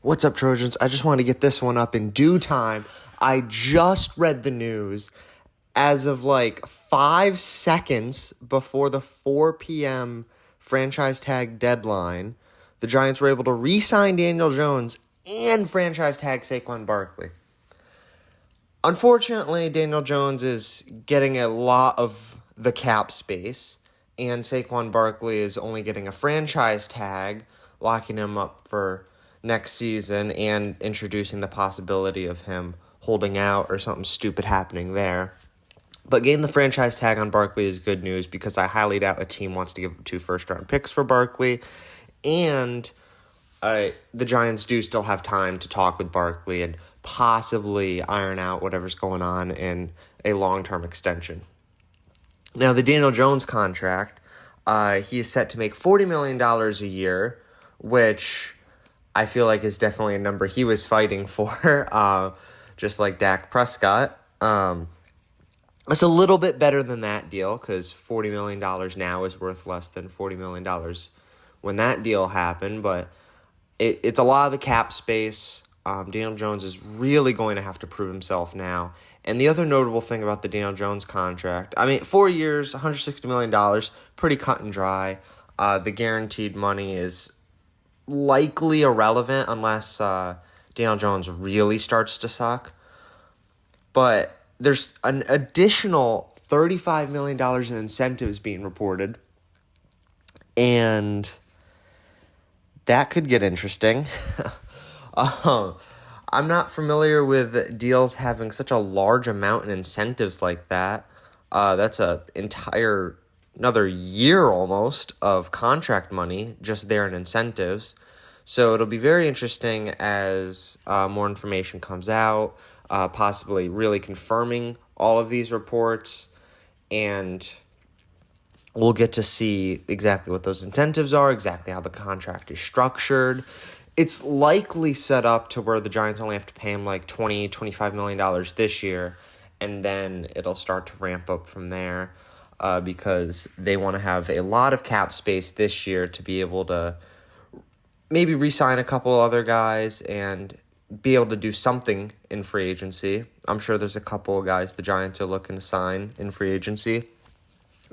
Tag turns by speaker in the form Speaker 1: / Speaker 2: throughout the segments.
Speaker 1: What's up, Trojans? I just want to get this one up in due time. I just read the news as of like 5 seconds before the 4 p.m. franchise tag deadline. The Giants were able to re-sign Daniel Jones and franchise tag Saquon Barkley. Unfortunately, Daniel Jones is getting a lot of the cap space, and Saquon Barkley is only getting a franchise tag, locking him up for next season and introducing the possibility of him holding out or something stupid happening there. But getting the franchise tag on Barkley is good news because I highly doubt a team wants to give up 2 first-round picks for Barkley, and the Giants do still have time to talk with Barkley and possibly iron out whatever's going on in a long-term extension. Now, the Daniel Jones contract, he is set to make $40 million a year, which I feel like is definitely a number he was fighting for, just like Dak Prescott. It's a little bit better than that deal because $40 million now is worth less than $40 million when that deal happened, but it's a lot of the cap space. Daniel Jones is really going to have to prove himself now. And the other notable thing about the Daniel Jones contract, 4 years, $160 million, pretty cut and dry. The guaranteed money is likely irrelevant unless Daniel Jones really starts to suck. But there's an additional $35 million in incentives being reported. And that could get interesting. I'm not familiar with deals having such a large amount in incentives like that. That's another year almost of contract money just there in incentives. So it'll be very interesting as more information comes out, possibly really confirming all of these reports, and we'll get to see exactly what those incentives are, exactly how the contract is structured. It's likely set up to where the Giants only have to pay him like $25 million this year, and then it'll start to ramp up from there because they want to have a lot of cap space this year to be able to maybe re-sign a couple other guys and be able to do something in free agency. I'm sure there's a couple of guys the Giants are looking to sign in free agency.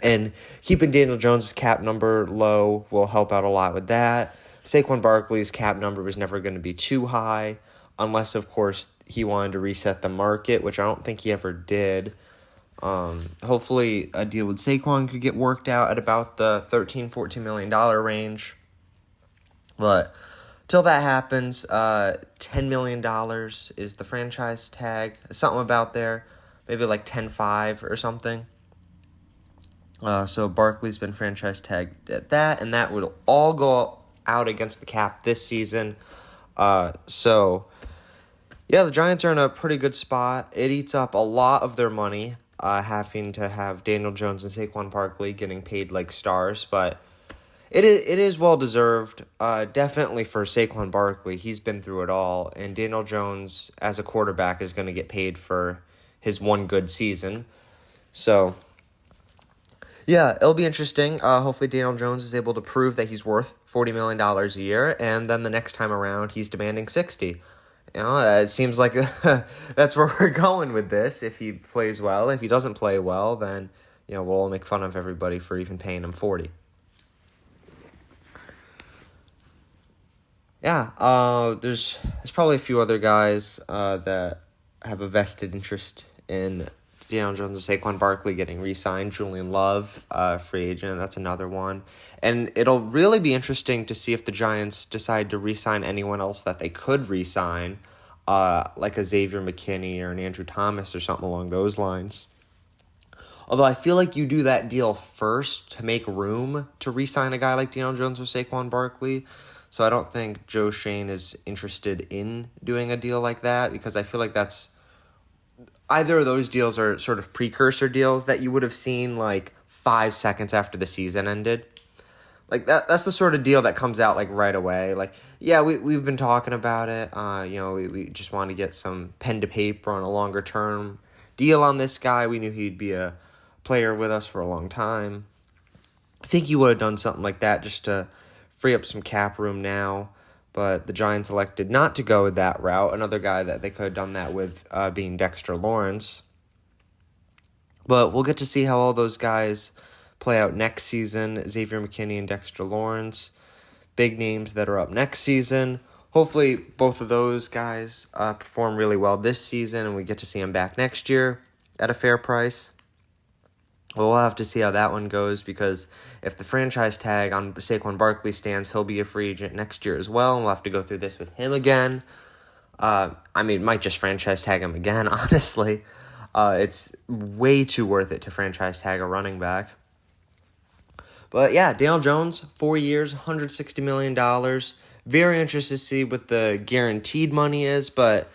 Speaker 1: And keeping Daniel Jones' cap number low will help out a lot with that. Saquon Barkley's cap number was never going to be too high, unless, of course, he wanted to reset the market, which I don't think he ever did. Hopefully, a deal with Saquon could get worked out at about the $13-14 million range. But till that happens, $10 million is the franchise tag. Something about there, maybe like 10.5 or something. So Barkley's been franchise tagged at that, and that would all go out against the cap this season. The Giants are in a pretty good spot. It eats up a lot of their money, having to have Daniel Jones and Saquon Barkley getting paid like stars, but it is well deserved. Definitely for Saquon Barkley, he's been through it all, and Daniel Jones as a quarterback is going to get paid for his one good season. So yeah, it'll be interesting. Hopefully Daniel Jones is able to prove that he's worth $40 million a year, and then the next time around he's demanding $60. It seems like that's where we're going with this. If he plays well, if he doesn't play well, then we'll make fun of everybody for even paying him $40. Yeah, there's probably a few other guys that have a vested interest in Daniel Jones and Saquon Barkley getting re-signed. Julian Love, free agent, that's another one. And it'll really be interesting to see if the Giants decide to re-sign anyone else that they could re-sign, like a Xavier McKinney or an Andrew Thomas or something along those lines. Although I feel like you do that deal first to make room to re-sign a guy like Daniel Jones or Saquon Barkley. So I don't think Joe Schoen is interested in doing a deal like that because I feel like either of those deals are sort of precursor deals that you would have seen like 5 seconds after the season ended. Like that's the sort of deal that comes out like right away. Like, yeah, we've been talking about it. We just want to get some pen to paper on a longer term deal on this guy. We knew he'd be a player with us for a long time. I think you would have done something like that just to free up some cap room now. but the Giants elected not to go that route. Another guy that they could have done that with being Dexter Lawrence. But we'll get to see how all those guys play out next season. Xavier McKinney and Dexter Lawrence, big names that are up next season. Hopefully both of those guys perform really well this season, and we get to see them back next year at a fair price. We'll have to see how that one goes, because if the franchise tag on Saquon Barkley stands, he'll be a free agent next year as well, and we'll have to go through this with him again. Might just franchise tag him again, honestly. It's way too worth it to franchise tag a running back. But yeah, Daniel Jones, 4 years, $160 million. Very interested to see what the guaranteed money is, but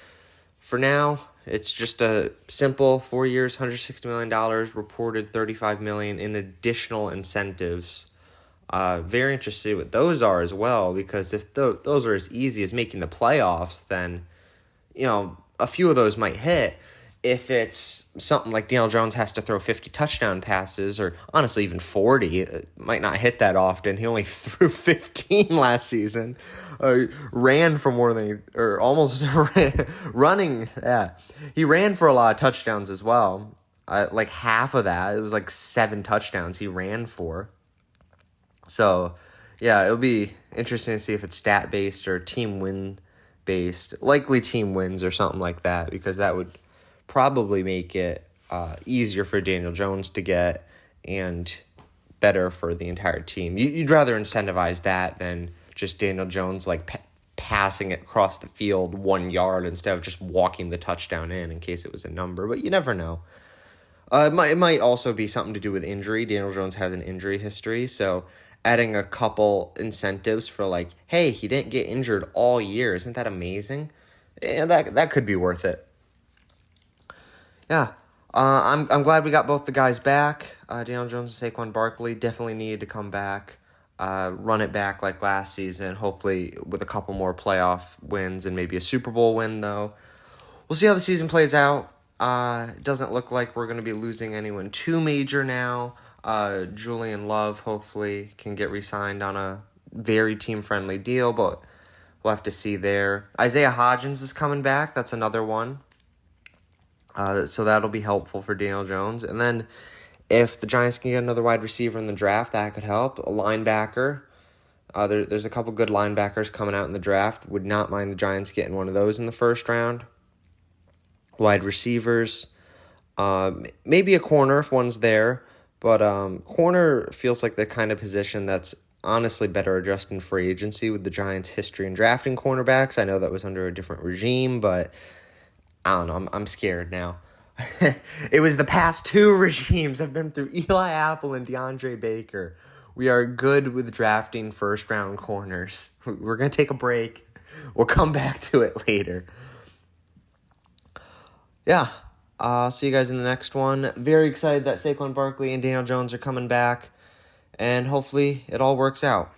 Speaker 1: for now, it's just a simple 4 years, $160 million, reported $35 million in additional incentives. Very interested what those are as well, because if those are as easy as making the playoffs, then, a few of those might hit. If it's something like Daniel Jones has to throw 50 touchdown passes, or honestly even 40, it might not hit that often. He only threw 15 last season. Ran for more than, or almost running. Yeah, he ran for a lot of touchdowns as well. Like half of that, it was like 7 touchdowns he ran for. So, yeah, it'll be interesting to see if it's stat-based or team win-based. Likely team wins or something like that, because that would probably make it easier for Daniel Jones to get and better for the entire team. You'd rather incentivize that than just Daniel Jones passing it across the field 1 yard instead of just walking the touchdown in case it was a number. But you never know. It might also be something to do with injury. Daniel Jones has an injury history, so adding a couple incentives for hey, he didn't get injured all year. Isn't that amazing? Yeah, that could be worth it. Yeah, I'm glad we got both the guys back. Daniel Jones and Saquon Barkley definitely needed to come back, run it back like last season, hopefully with a couple more playoff wins and maybe a Super Bowl win, though. We'll see how the season plays out. It doesn't look like we're going to be losing anyone too major now. Julian Love hopefully can get re-signed on a very team-friendly deal, but we'll have to see there. Isaiah Hodgins is coming back. That's another one. So that'll be helpful for Daniel Jones. And then if the Giants can get another wide receiver in the draft, that could help. A linebacker. There's a couple good linebackers coming out in the draft. Would not mind the Giants getting one of those in the first round. Wide receivers. Maybe a corner if one's there. But corner feels like the kind of position that's honestly better addressed in free agency with the Giants' history in drafting cornerbacks. I know that was under a different regime, but I don't know. I'm scared now. It was the past 2 regimes. I've been through Eli Apple and DeAndre Baker. We are good with drafting first-round corners. We're going to take a break. We'll come back to it later. Yeah. I'll see you guys in the next one. Very excited that Saquon Barkley and Daniel Jones are coming back. And hopefully it all works out.